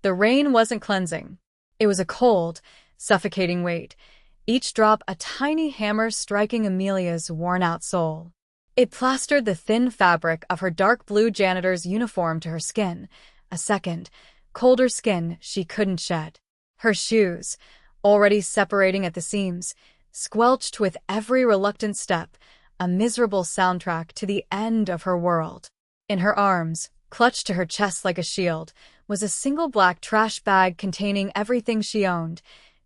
The rain wasn't cleansing. It was a cold, suffocating weight, each drop a tiny hammer striking Amelia's worn-out soul. It plastered the thin fabric of her dark blue janitor's uniform to her skin, a second, colder skin she couldn't shed. Her shoes, already separating at the seams, squelched with every reluctant step, a miserable soundtrack to the end of her world. In her arms, clutched to her chest like a shield, was a single black trash bag containing everything she owned,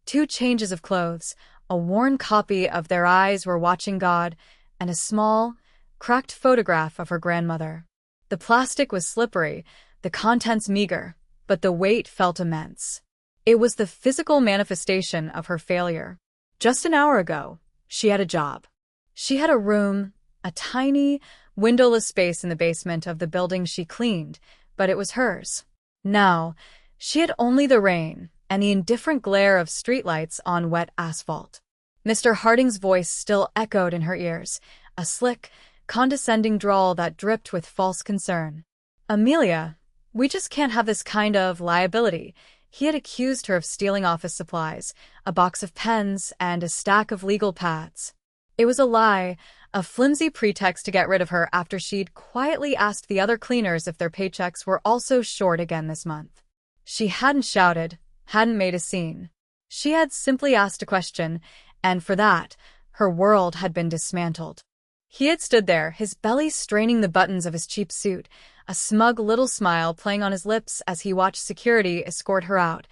2 changes of clothes, a worn copy of Their Eyes Were Watching God, and a small, cracked photograph of her grandmother. The plastic was slippery, the contents meager, but the weight felt immense. It was the physical manifestation of her failure. Just an hour ago, she had a job. She had a room, a tiny, windowless space in the basement of the building she cleaned, but it was hers. Now, she had only the rain and the indifferent glare of streetlights on wet asphalt. Mr. Harding's voice still echoed in her ears, a slick, condescending drawl that dripped with false concern. "Amelia, we just can't have this kind of liability." He had accused her of stealing office supplies, a box of pens, and a stack of legal pads. It was a lie, a flimsy pretext to get rid of her after she'd quietly asked the other cleaners if their paychecks were also short again this month. She hadn't shouted, hadn't made a scene. She had simply asked a question, and for that, her world had been dismantled. He had stood there, his belly straining the buttons of his cheap suit, a smug little smile playing on his lips as he watched security escort her out,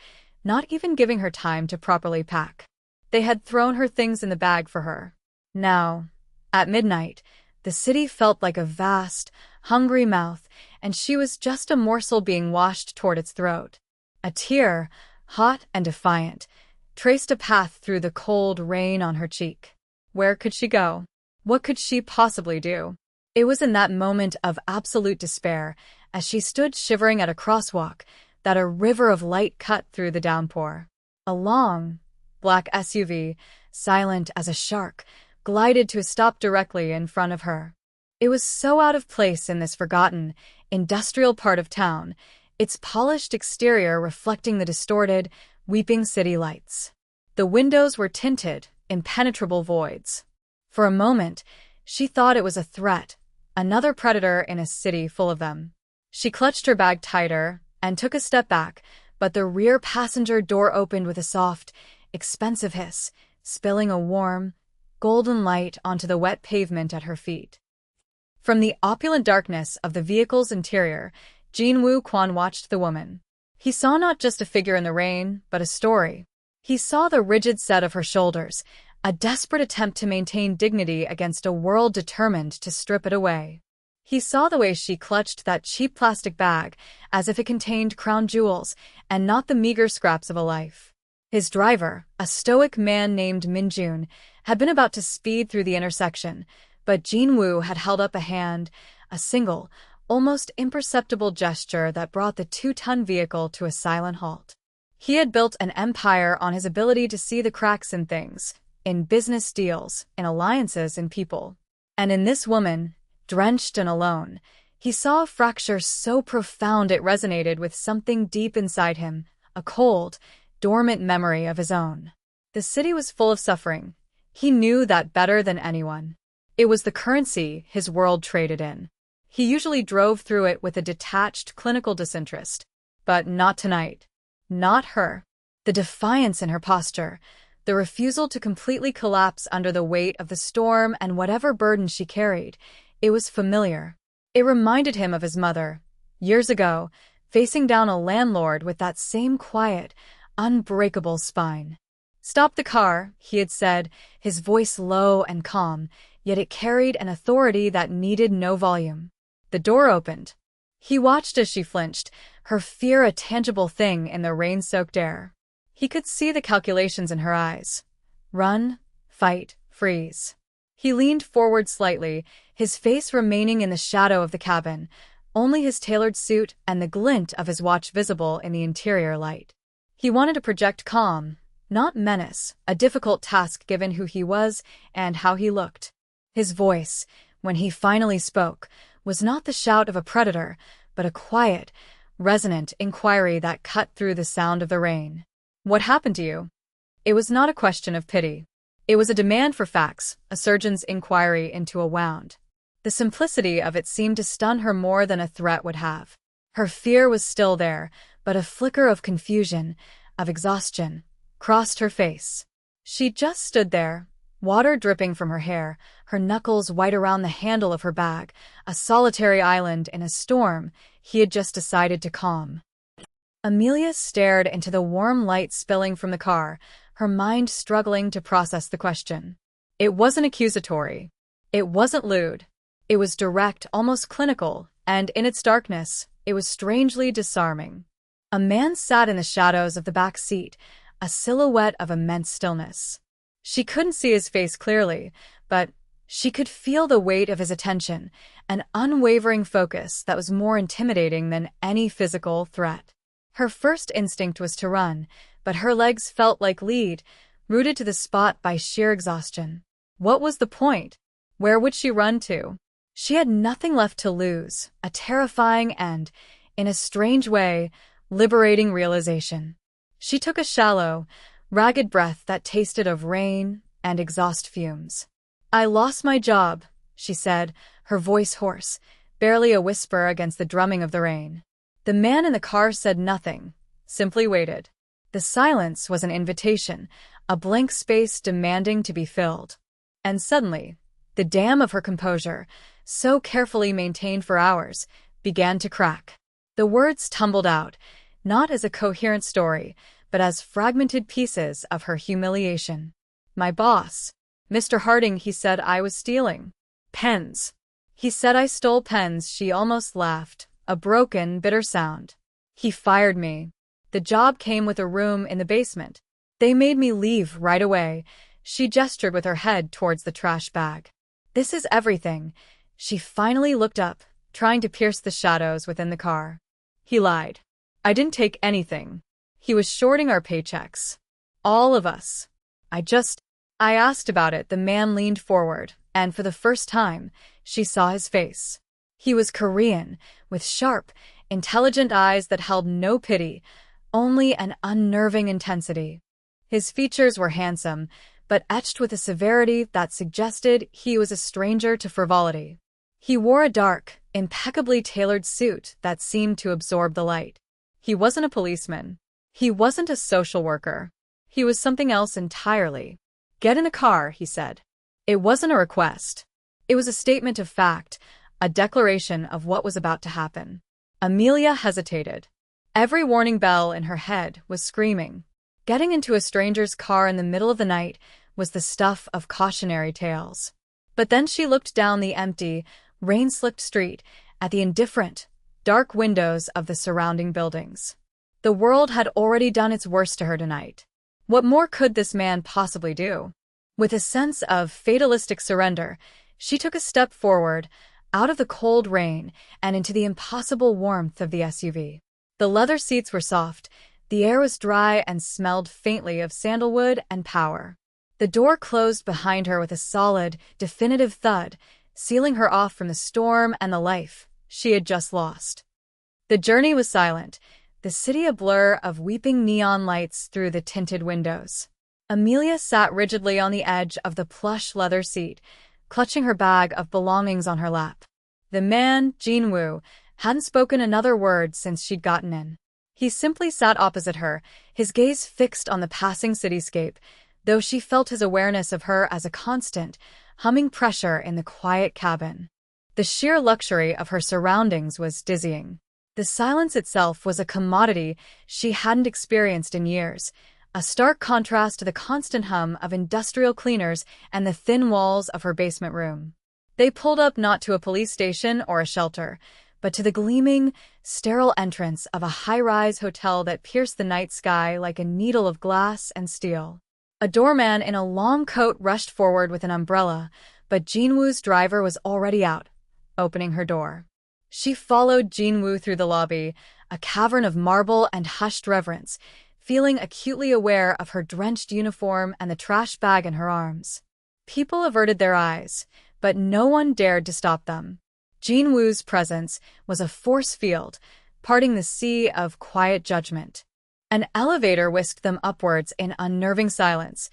not even giving her time to properly pack. They had thrown her things in the bag for her. Now, at midnight, the city felt like a vast, hungry mouth, and she was just a morsel being washed toward its throat. A tear, hot and defiant, traced a path through the cold rain on her cheek. Where could she go? What could she possibly do? It was in that moment of absolute despair, as she stood shivering at a crosswalk, that a river of light cut through the downpour. A long, black SUV, silent as a shark, glided to a stop directly in front of her. It was so out of place in this forgotten, industrial part of town, its polished exterior reflecting the distorted, weeping city lights. The windows were tinted, impenetrable voids. For a moment, she thought it was a threat, another predator in a city full of them. She clutched her bag tighter and took a step back, but the rear passenger door opened with a soft, expensive hiss, spilling a warm, golden light onto the wet pavement at her feet. From the opulent darkness of the vehicle's interior, Jin-Woo Kwon watched the woman. He saw not just a figure in the rain, but a story. He saw the rigid set of her shoulders, a desperate attempt to maintain dignity against a world determined to strip it away. He saw the way she clutched that cheap plastic bag, as if it contained crown jewels, and not the meager scraps of a life. His driver, a stoic man named Min-jun, had been about to speed through the intersection, but Jin-Woo had held up a hand, a single, almost imperceptible gesture that brought the 2-ton vehicle to a silent halt. He had built an empire on his ability to see the cracks in things, in business deals, in alliances, in people. And in this woman, drenched and alone, he saw a fracture so profound it resonated with something deep inside him, a cold, dormant memory of his own. The city was full of suffering. He knew that better than anyone. It was the currency his world traded in. He usually drove through it with a detached, clinical disinterest. But not tonight. Not her. The defiance in her posture, the refusal to completely collapse under the weight of the storm and whatever burden she carried, it was familiar. It reminded him of his mother, years ago, facing down a landlord with that same quiet, unbreakable spine. "Stop the car," he had said, his voice low and calm, yet it carried an authority that needed no volume. The door opened. He watched as she flinched, her fear a tangible thing in the rain-soaked air. He could see the calculations in her eyes. Run, fight, freeze. He leaned forward slightly, his face remaining in the shadow of the cabin, only his tailored suit and the glint of his watch visible in the interior light. He wanted to project calm, not menace, a difficult task given who he was and how he looked. His voice, when he finally spoke, was not the shout of a predator, but a quiet, resonant inquiry that cut through the sound of the rain. "What happened to you?" It was not a question of pity. It was a demand for facts, a surgeon's inquiry into a wound. The simplicity of it seemed to stun her more than a threat would have. Her fear was still there, but a flicker of confusion, of exhaustion, crossed her face. She just stood there, water dripping from her hair, her knuckles white around the handle of her bag, a solitary island in a storm he had just decided to calm. Amelia stared into the warm light spilling from the car, her mind struggling to process the question. It wasn't accusatory. It wasn't lewd. It was direct, almost clinical, and in its darkness, it was strangely disarming. A man sat in the shadows of the back seat, a silhouette of immense stillness. She couldn't see his face clearly, but she could feel the weight of his attention, an unwavering focus that was more intimidating than any physical threat. Her first instinct was to run, but her legs felt like lead, rooted to the spot by sheer exhaustion. What was the point? Where would she run to? She had nothing left to lose, a terrifying and, in a strange way, liberating realization. She took a shallow, ragged breath that tasted of rain and exhaust fumes. "I lost my job," she said, her voice hoarse, barely a whisper against the drumming of the rain. The man in the car said nothing, simply waited. The silence was an invitation, a blank space demanding to be filled. And suddenly, the dam of her composure, so carefully maintained for hours, began to crack. The words tumbled out, not as a coherent story, but as fragmented pieces of her humiliation. "My boss, Mr. Harding, he said I was stealing pens. He said I stole pens." She almost laughed, a broken, bitter sound. "He fired me. The job came with a room in the basement. They made me leave right away." She gestured with her head towards the trash bag. "This is everything." She finally looked up, trying to pierce the shadows within the car. He lied. "I didn't take anything. He was shorting our paychecks. All of us. I asked about it." The man leaned forward, and for the first time, she saw his face. He was Korean, with sharp, intelligent eyes that held no pity, only an unnerving intensity. His features were handsome, but etched with a severity that suggested he was a stranger to frivolity. He wore a dark, impeccably tailored suit that seemed to absorb the light. He wasn't a policeman. He wasn't a social worker. He was something else entirely. "Get in the car," he said. It wasn't a request. It was a statement of fact, a declaration of what was about to happen. Amelia hesitated. Every warning bell in her head was screaming. Getting into a stranger's car in the middle of the night was the stuff of cautionary tales. But then she looked down the empty, rain-slicked street at the indifferent, dark windows of the surrounding buildings. The world had already done its worst to her tonight. What more could this man possibly do? With a sense of fatalistic surrender, she took a step forward, out of the cold rain and into the impossible warmth of the SUV. The leather seats were soft, the air was dry and smelled faintly of sandalwood and power. The door closed behind her with a solid, definitive thud, sealing her off from the storm and the life she had just lost. The journey was silent, the city a blur of weeping neon lights through the tinted windows. Amelia sat rigidly on the edge of the plush leather seat, clutching her bag of belongings on her lap. The man, Jin-woo, hadn't spoken another word since she'd gotten in. He simply sat opposite her, his gaze fixed on the passing cityscape, though she felt his awareness of her as a constant, humming pressure in the quiet cabin. The sheer luxury of her surroundings was dizzying. The silence itself was a commodity she hadn't experienced in years, a stark contrast to the constant hum of industrial cleaners and the thin walls of her basement room. They pulled up not to a police station or a shelter, but to the gleaming, sterile entrance of a high-rise hotel that pierced the night sky like a needle of glass and steel. A doorman in a long coat rushed forward with an umbrella, but Jin-woo's driver was already out, opening her door. She followed Jin-woo through the lobby, a cavern of marble and hushed reverence, feeling acutely aware of her drenched uniform and the trash bag in her arms. People averted their eyes, but no one dared to stop them. Jin-woo's presence was a force field, parting the sea of quiet judgment. An elevator whisked them upwards in unnerving silence,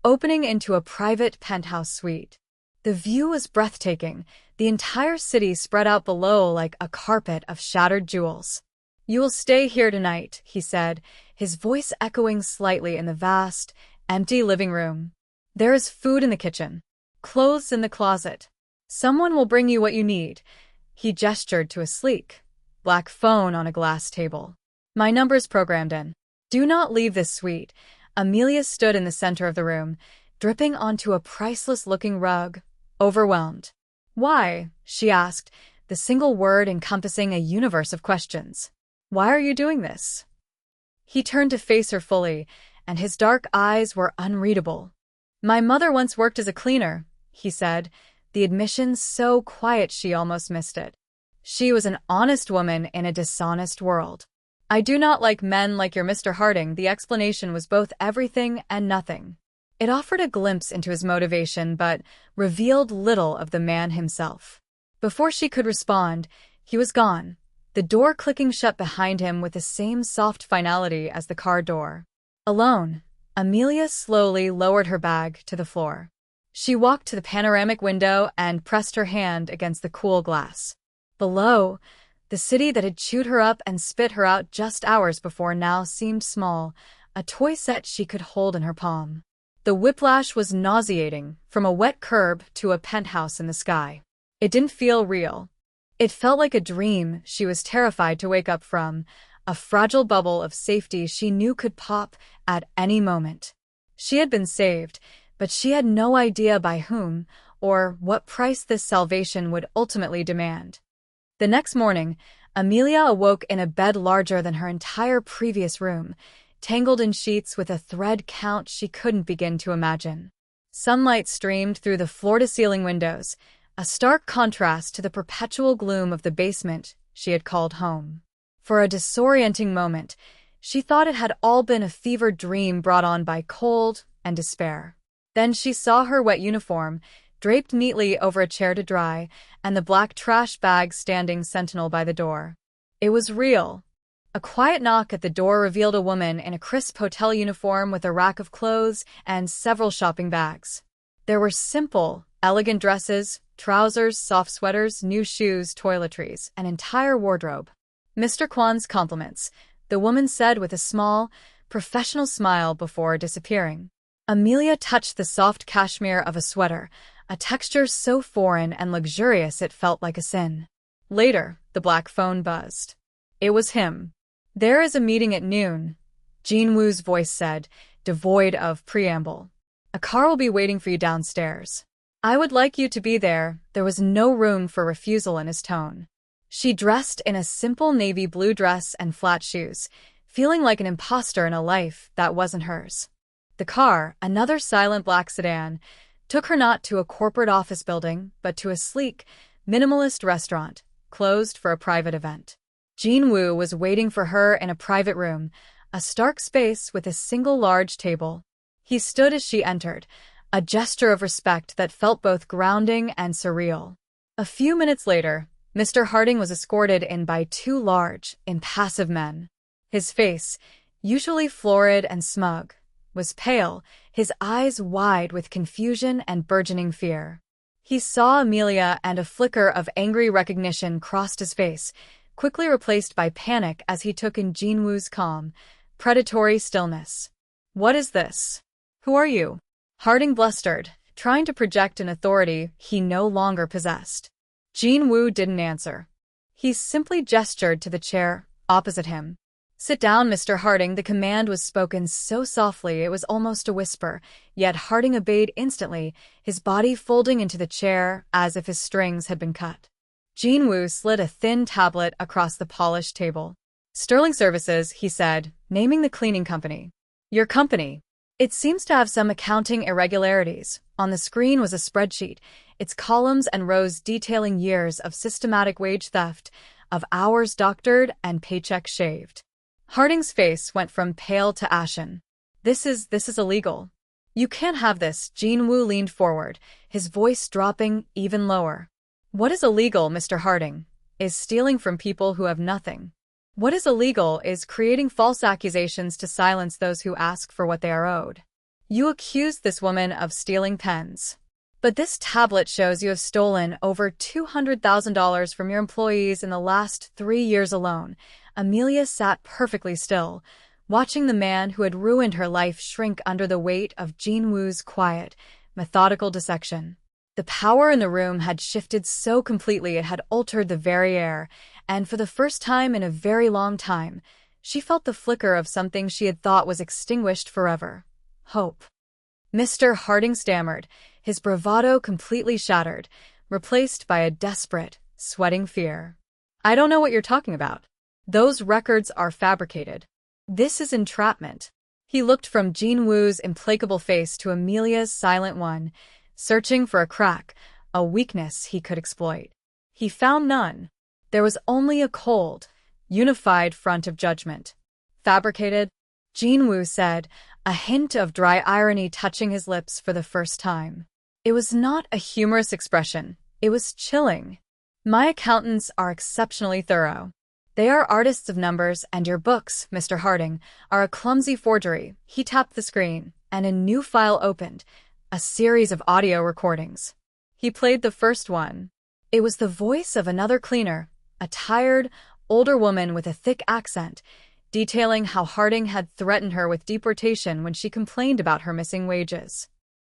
opening into a private penthouse suite. The view was breathtaking, the entire city spread out below like a carpet of shattered jewels. "You will stay here tonight," he said, his voice echoing slightly in the vast, empty living room. "There is food in the kitchen, clothes in the closet. Someone will bring you what you need." He gestured to a sleek, black phone on a glass table. "My number's programmed in. Do not leave this suite." Amelia stood in the center of the room, dripping onto a priceless-looking rug, overwhelmed. "Why?" she asked, the single word encompassing a universe of questions. "Why are you doing this?" He turned to face her fully, and his dark eyes were unreadable. "My mother once worked as a cleaner," he said, the admission so quiet she almost missed it. "She was an honest woman in a dishonest world. I do not like men like your Mr. Harding." The explanation was both everything and nothing. It offered a glimpse into his motivation, but revealed little of the man himself. Before she could respond, he was gone, the door clicking shut behind him with the same soft finality as the car door. Alone, Amelia slowly lowered her bag to the floor. She walked to the panoramic window and pressed her hand against the cool glass. Below, the city that had chewed her up and spit her out just hours before now seemed small, a toy set she could hold in her palm. The whiplash was nauseating, from a wet curb to a penthouse in the sky. It didn't feel real. It felt like a dream she was terrified to wake up from, a fragile bubble of safety she knew could pop at any moment. She had been saved, but she had no idea by whom, or what price this salvation would ultimately demand. The next morning, Amelia awoke in a bed larger than her entire previous room, tangled in sheets with a thread count she couldn't begin to imagine. Sunlight streamed through the floor-to-ceiling windows, a stark contrast to the perpetual gloom of the basement she had called home. For a disorienting moment, she thought it had all been a fevered dream brought on by cold and despair. Then she saw her wet uniform, draped neatly over a chair to dry, and the black trash bag standing sentinel by the door. It was real. A quiet knock at the door revealed a woman in a crisp hotel uniform with a rack of clothes and several shopping bags. There were simple, elegant dresses, trousers, soft sweaters, new shoes, toiletries, an entire wardrobe. "Mr. Kwan's compliments," the woman said with a small, professional smile before disappearing. Amelia touched the soft cashmere of a sweater, a texture so foreign and luxurious it felt like a sin. Later, the black phone buzzed. It was him. "There is a meeting at noon," Jean Woo's voice said, devoid of preamble. "A car will be waiting for you downstairs. I would like you to be there." There was no room for refusal in his tone. She dressed in a simple navy blue dress and flat shoes, feeling like an imposter in a life that wasn't hers. The car, another silent black sedan, took her not to a corporate office building, but to a sleek, minimalist restaurant, closed for a private event. Jean Woo was waiting for her in a private room, a stark space with a single large table. He stood as she entered, a gesture of respect that felt both grounding and surreal. A few minutes later, Mr. Harding was escorted in by two large, impassive men. His face, usually florid and smug, was pale, his eyes wide with confusion and burgeoning fear. He saw Amelia, and a flicker of angry recognition crossed his face, quickly replaced by panic as he took in Jean Woo's calm, predatory stillness. "What is this? Who are you?" Harding blustered, trying to project an authority he no longer possessed. Jean Woo didn't answer. He simply gestured to the chair opposite him. "Sit down, Mr. Harding." The command was spoken so softly it was almost a whisper, yet Harding obeyed instantly, his body folding into the chair as if his strings had been cut. Jean Woo slid a thin tablet across the polished table. "Sterling Services," he said, naming the cleaning company. "Your company. It seems to have some accounting irregularities." On the screen was a spreadsheet, its columns and rows detailing years of systematic wage theft, of hours doctored and paychecks shaved. Harding's face went from pale to ashen. This is illegal. You can't have this." Jean Woo leaned forward, his voice dropping even lower. "What is illegal, Mr. Harding, is stealing from people who have nothing. What is illegal is creating false accusations to silence those who ask for what they are owed. You accused this woman of stealing pens. But this tablet shows you have stolen over $200,000 from your employees in the last 3 years alone. Amelia sat perfectly still, watching the man who had ruined her life shrink under the weight of Jin-woo's quiet, methodical dissection. The power in the room had shifted so completely it had altered the very air, and for the first time in a very long time, she felt the flicker of something she had thought was extinguished forever. Hope. Mr. Harding stammered, his bravado completely shattered, replaced by a desperate, sweating fear. I don't know what you're talking about. Those records are fabricated. This is entrapment. He looked from Jin-woo's implacable face to Amelia's silent one, searching for a crack, a weakness he could exploit. He found none. There was only a cold, unified front of judgment. Fabricated? Jin-woo said, a hint of dry irony touching his lips for the first time. It was not a humorous expression. It was chilling. My accountants are exceptionally thorough. They are artists of numbers, and your books, Mr. Harding, are a clumsy forgery. He tapped the screen, and a new file opened, a series of audio recordings. He played the first one. It was the voice of another cleaner, a tired, older woman with a thick accent, detailing how Harding had threatened her with deportation when she complained about her missing wages.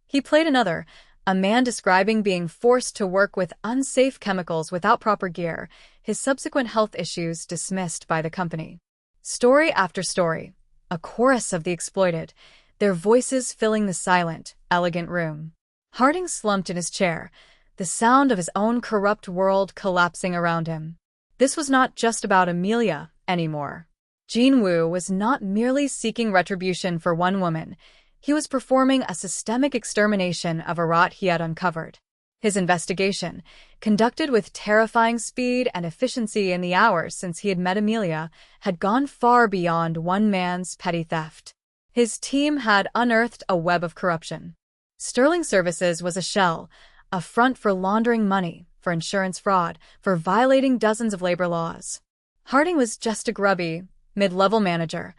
He played another, a man describing being forced to work with unsafe chemicals without proper gear, his subsequent health issues dismissed by the company. Story after story, a chorus of the exploited, their voices filling the silent, elegant room. Harding slumped in his chair, the sound of his own corrupt world collapsing around him. This was not just about Amelia anymore. Jin-woo was not merely seeking retribution for one woman. He was performing a systemic extermination of a rot he had uncovered. His investigation, conducted with terrifying speed and efficiency in the hours since he had met Amelia, had gone far beyond one man's petty theft. His team had unearthed a web of corruption. Sterling Services was a shell, a front for laundering money, for insurance fraud, for violating dozens of labor laws. Harding was just a grubby, mid-level manager,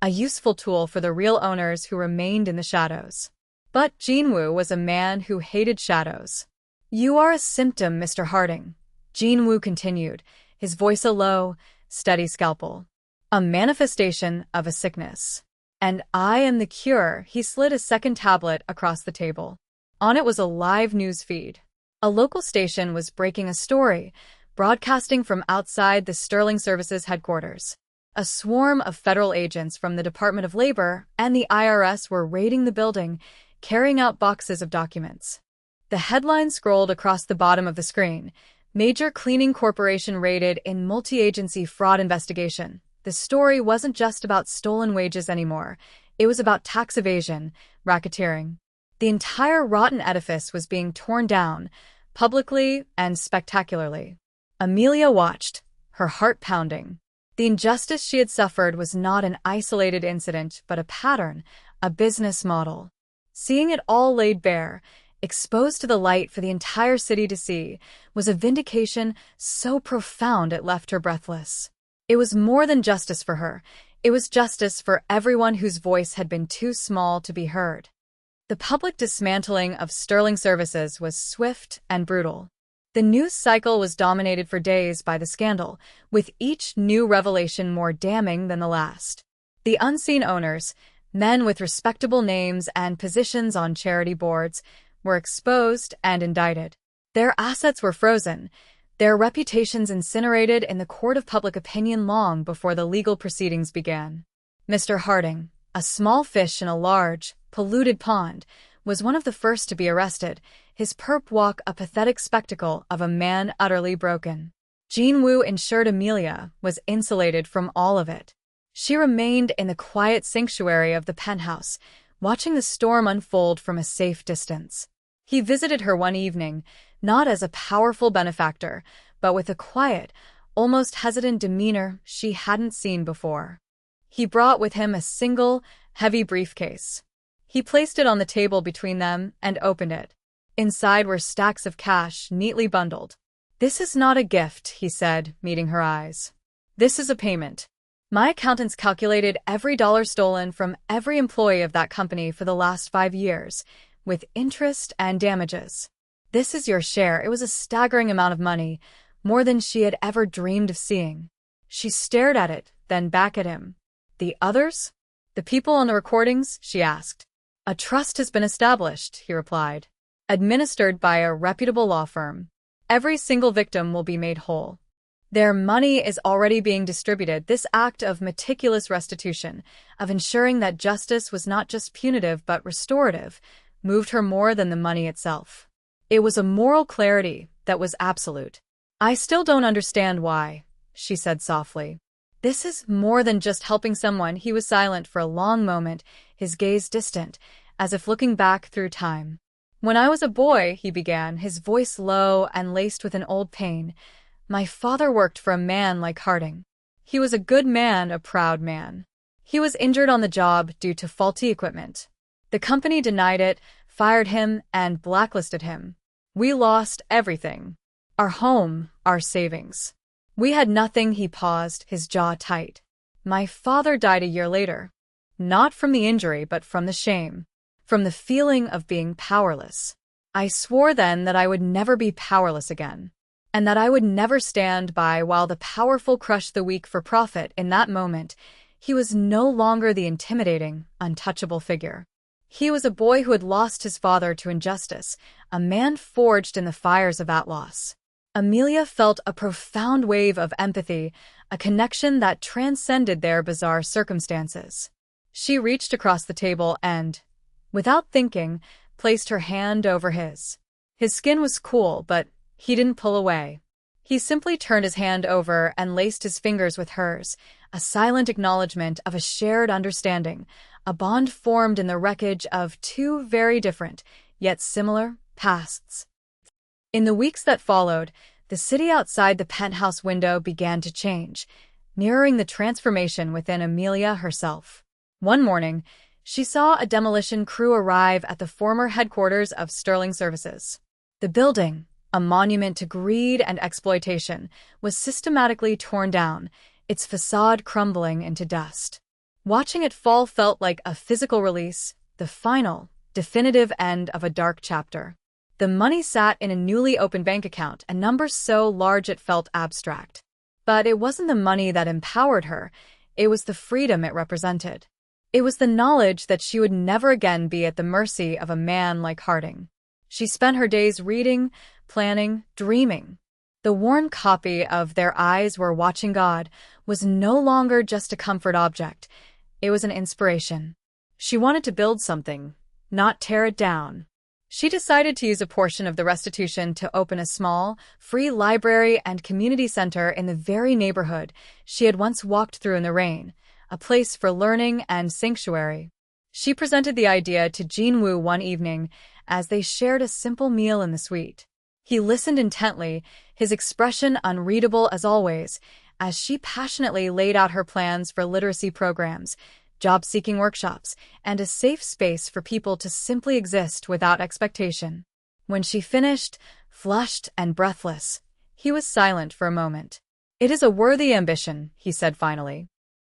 a useful tool for the real owners who remained in the shadows. But Jin-woo was a man who hated shadows. You are a symptom, Mr. Harding, Jin-woo continued, his voice a low, steady scalpel. A manifestation of a sickness. And I am the cure. He slid a second tablet across the table. On it was a live news feed. A local station was breaking a story, broadcasting from outside the Sterling Services headquarters. A swarm of federal agents from the Department of Labor and the IRS were raiding the building, carrying out boxes of documents. The headline scrolled across the bottom of the screen. Major cleaning corporation raided in multi-agency fraud investigation. The story wasn't just about stolen wages anymore. It was about tax evasion, racketeering. The entire rotten edifice was being torn down, publicly and spectacularly. Amelia watched, her heart pounding. The injustice she had suffered was not an isolated incident, but a pattern, a business model. Seeing it all laid bare, exposed to the light for the entire city to see, was a vindication so profound it left her breathless. It was more than justice for her. It was justice for everyone whose voice had been too small to be heard. The public dismantling of Sterling Services was swift and brutal. The news cycle was dominated for days by the scandal, with each new revelation more damning than the last. The unseen owners, men with respectable names and positions on charity boards, were exposed and indicted. Their assets were frozen, their reputations incinerated in the court of public opinion long before the legal proceedings began. Mr. Harding, a small fish in a large, polluted pond, was one of the first to be arrested, his perp walk a pathetic spectacle of a man utterly broken. Jin-woo ensured Amelia was insulated from all of it. She remained in the quiet sanctuary of the penthouse, watching the storm unfold from a safe distance. He visited her one evening, not as a powerful benefactor, but with a quiet, almost hesitant demeanor she hadn't seen before. He brought with him a single, heavy briefcase. He placed it on the table between them and opened it. Inside were stacks of cash neatly bundled. "This is not a gift," he said, meeting her eyes. This is a payment. My accountants calculated every dollar stolen from every employee of that company for the last 5 years, with interest and damages. This is your share. It was a staggering amount of money, more than she had ever dreamed of seeing. She stared at it, then back at him. The others? The people on the recordings? She asked. A trust has been established, he replied. Administered by a reputable law firm. Every single victim will be made whole. Their money is already being distributed. This act of meticulous restitution, of ensuring that justice was not just punitive but restorative, moved her more than the money itself. It was a moral clarity that was absolute. I still don't understand why, she said softly. This is more than just helping someone. He was silent for a long moment, his gaze distant, as if looking back through time. When I was a boy, he began, his voice low and laced with an old pain, my father worked for a man like Harding. He was a good man, a proud man. He was injured on the job due to faulty equipment. The company denied it, fired him, and blacklisted him. We lost everything. Our home, our savings. We had nothing. He paused, his jaw tight. My father died a year later. Not from the injury, but from the shame. From the feeling of being powerless. I swore then that I would never be powerless again. And that I would never stand by while the powerful crushed the weak for profit. In that moment, he was no longer the intimidating, untouchable figure. He was a boy who had lost his father to injustice, a man forged in the fires of that loss. Amelia felt a profound wave of empathy, a connection that transcended their bizarre circumstances. She reached across the table and, without thinking, placed her hand over his. His skin was cool, but he didn't pull away. He simply turned his hand over and laced his fingers with hers, a silent acknowledgement of a shared understanding, a bond formed in the wreckage of two very different, yet similar, pasts. In the weeks that followed, the city outside the penthouse window began to change, mirroring the transformation within Amelia herself. One morning, she saw a demolition crew arrive at the former headquarters of Sterling Services. The building, a monument to greed and exploitation, was systematically torn down, its facade crumbling into dust. Watching it fall felt like a physical release, the final, definitive end of a dark chapter. The money sat in a newly opened bank account, a number so large it felt abstract. But it wasn't the money that empowered her, it was the freedom it represented. It was the knowledge that she would never again be at the mercy of a man like Harding. She spent her days reading, planning, dreaming. The worn copy of Their Eyes Were Watching God was no longer just a comfort object. It was an inspiration. She wanted to build something, not tear it down. She decided to use a portion of the restitution to open a small, free library and community center in the very neighborhood she had once walked through in the rain, a place for learning and sanctuary. She presented the idea to Jean Wu one evening as they shared a simple meal in the suite. He listened intently, his expression unreadable as always, as she passionately laid out her plans for literacy programs, job-seeking workshops, and a safe space for people to simply exist without expectation. When she finished, flushed and breathless, he was silent for a moment. "It is a worthy ambition," he said finally.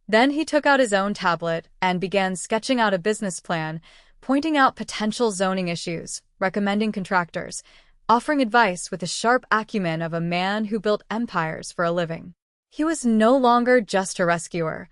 Then he took out his own tablet and began sketching out a business plan, pointing out potential zoning issues, recommending contractors, offering advice with the sharp acumen of a man who built empires for a living. He was no longer just her rescuer.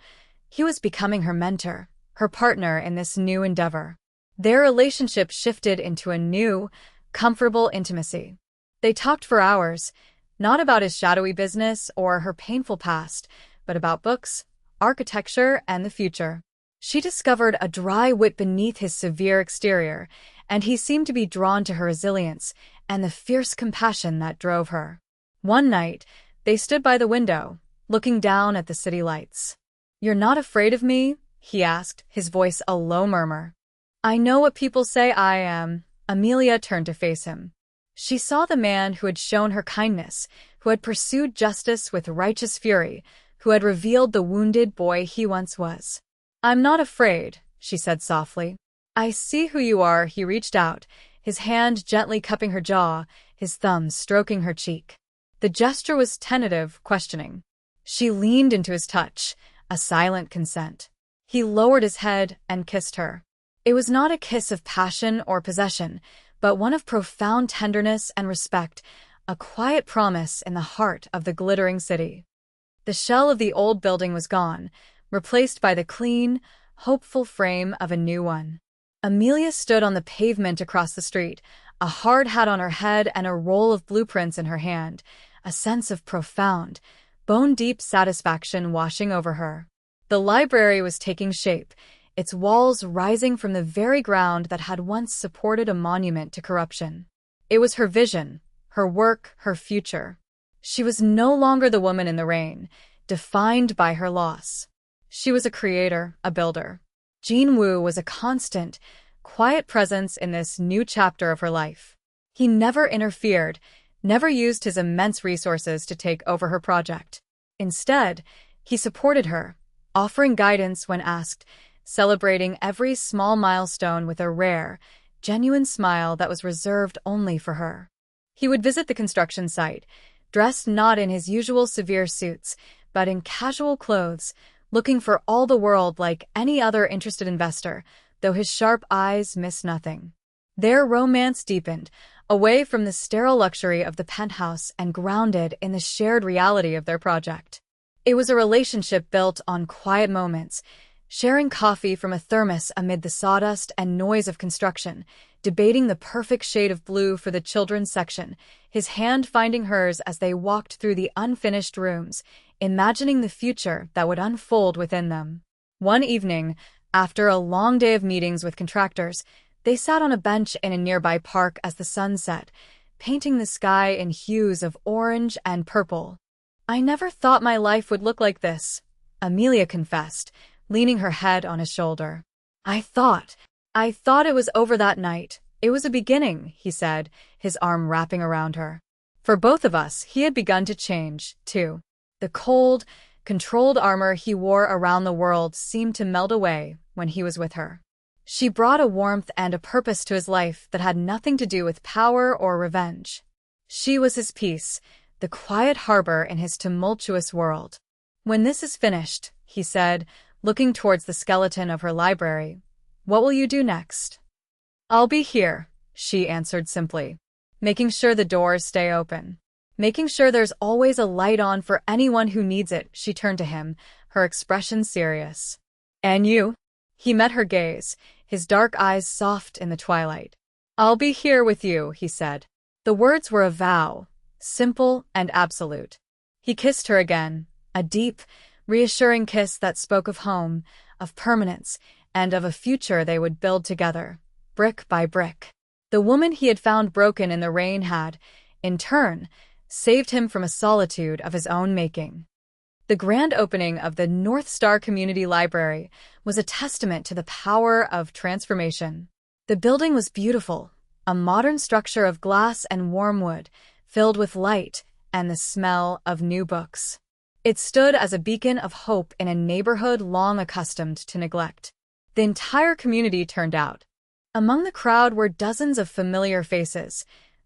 He was becoming her mentor, her partner in this new endeavor. Their relationship shifted into a new, comfortable intimacy. They talked for hours, not about his shadowy business or her painful past, but about books, architecture, and the future. She discovered a dry wit beneath his severe exterior, and he seemed to be drawn to her resilience and the fierce compassion that drove her. One night, they stood by the window, looking down at the city lights. "You're not afraid of me?" he asked, his voice a low murmur. "I know what people say I am." Amelia turned to face him. She saw the man who had shown her kindness, who had pursued justice with righteous fury, who had revealed the wounded boy he once was. "I'm not afraid," she said softly. "I see who you are." He reached out, his hand gently cupping her jaw, his thumb stroking her cheek. The gesture was tentative, questioning. She leaned into his touch, a silent consent. He lowered his head and kissed her. It was not a kiss of passion or possession, but one of profound tenderness and respect, a quiet promise in the heart of the glittering city. The shell of the old building was gone, replaced by the clean, hopeful frame of a new one. Amelia stood on the pavement across the street, a hard hat on her head and a roll of blueprints in her hand, a sense of profound, bone-deep satisfaction washing over her. The library was taking shape, its walls rising from the very ground that had once supported a monument to corruption. It was her vision, her work, her future. She was no longer the woman in the rain, defined by her loss. She was a creator, a builder. Jin Woo was a constant, quiet presence in this new chapter of her life. He never interfered, never used his immense resources to take over her project. Instead, he supported her, offering guidance when asked, celebrating every small milestone with a rare, genuine smile that was reserved only for her. He would visit the construction site, dressed not in his usual severe suits, but in casual clothes, looking for all the world like any other interested investor, though his sharp eyes missed nothing. Their romance deepened, away from the sterile luxury of the penthouse and grounded in the shared reality of their project. It was a relationship built on quiet moments, sharing coffee from a thermos amid the sawdust and noise of construction, debating the perfect shade of blue for the children's section, his hand finding hers as they walked through the unfinished rooms, imagining the future that would unfold within them. One evening, after a long day of meetings with contractors, they sat on a bench in a nearby park as the sun set, painting the sky in hues of orange and purple. "I never thought my life would look like this," Amelia confessed, leaning her head on his shoulder. I thought it was over that night. It was a beginning," he said, his arm wrapping around her. For both of us, he had begun to change, too. The cold, controlled armor he wore around the world seemed to melt away when he was with her. She brought a warmth and a purpose to his life that had nothing to do with power or revenge. She was his peace, the quiet harbor in his tumultuous world. "When this is finished," he said, looking towards the skeleton of her library, "what will you do next?" "I'll be here," she answered simply, "making sure the doors stay open. Making sure there's always a light on for anyone who needs it." She turned to him, her expression serious. "And you?" He met her gaze, his dark eyes soft in the twilight. "I'll be here with you," he said. The words were a vow, simple and absolute. He kissed her again, a deep, reassuring kiss that spoke of home, of permanence, and of a future they would build together, brick by brick. The woman he had found broken in the rain had, in turn, saved him from a solitude of his own making. The grand opening of the North Star Community Library was a testament to the power of transformation. The building was beautiful, a modern structure of glass and warm wood, filled with light and the smell of new books. It stood as a beacon of hope in a neighborhood long accustomed to neglect. The entire community turned out. Among the crowd were dozens of familiar faces,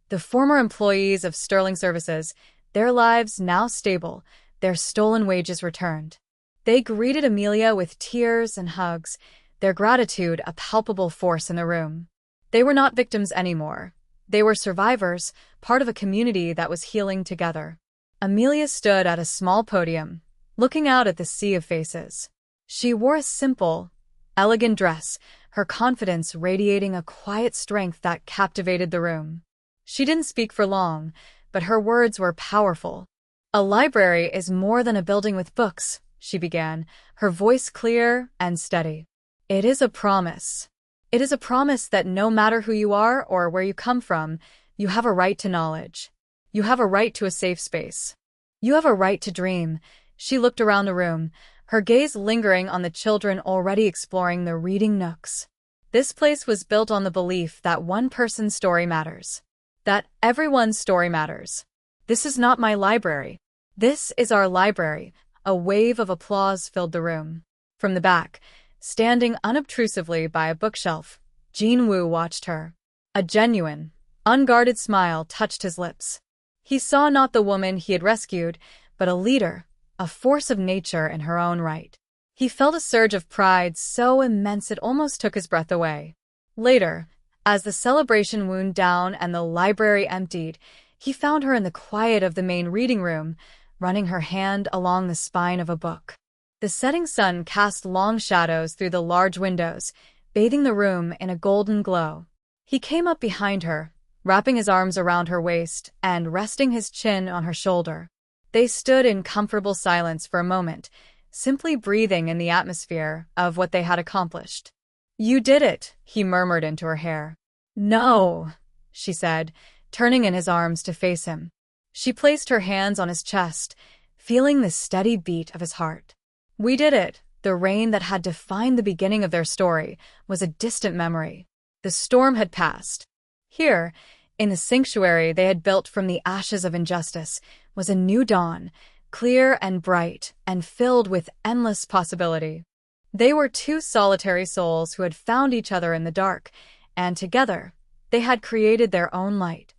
the former employees of Sterling Services, their lives now stable, their stolen wages returned. They greeted Amelia with tears and hugs, their gratitude a palpable force in the room. They were not victims anymore. They were survivors, part of a community that was healing together. Amelia stood at a small podium, looking out at the sea of faces. She wore a simple, elegant dress, her confidence radiating a quiet strength that captivated the room. She didn't speak for long, but her words were powerful. "A library is more than a building with books," she began, her voice clear and steady. "It is a promise. It is a promise that no matter who you are or where you come from, you have a right to knowledge. You have a right to a safe space. You have a right to dream." She looked around the room, her gaze lingering on the children already exploring the reading nooks. This place was built on the belief that one person's story matters. That everyone's story matters. "This is not my library. This is our library." A wave of applause filled the room. From the back, standing unobtrusively by a bookshelf, Jin Woo watched her. A genuine, unguarded smile touched his lips. He saw not the woman he had rescued, but a leader, a force of nature in her own right. He felt a surge of pride so immense it almost took his breath away. Later, as the celebration wound down and the library emptied, he found her in the quiet of the main reading room, running her hand along the spine of a book. The setting sun cast long shadows through the large windows, bathing the room in a golden glow. He came up behind her, wrapping his arms around her waist and resting his chin on her shoulder. They stood in comfortable silence for a moment, simply breathing in the atmosphere of what they had accomplished. "You did it," he murmured into her hair. "No," she said, turning in his arms to face him. She placed her hands on his chest, feeling the steady beat of his heart. "We did it." The rain that had defined the beginning of their story was a distant memory. The storm had passed. Here, in the sanctuary they had built from the ashes of injustice, was a new dawn, clear and bright and filled with endless possibility. They were two solitary souls who had found each other in the dark, and together, they had created their own light.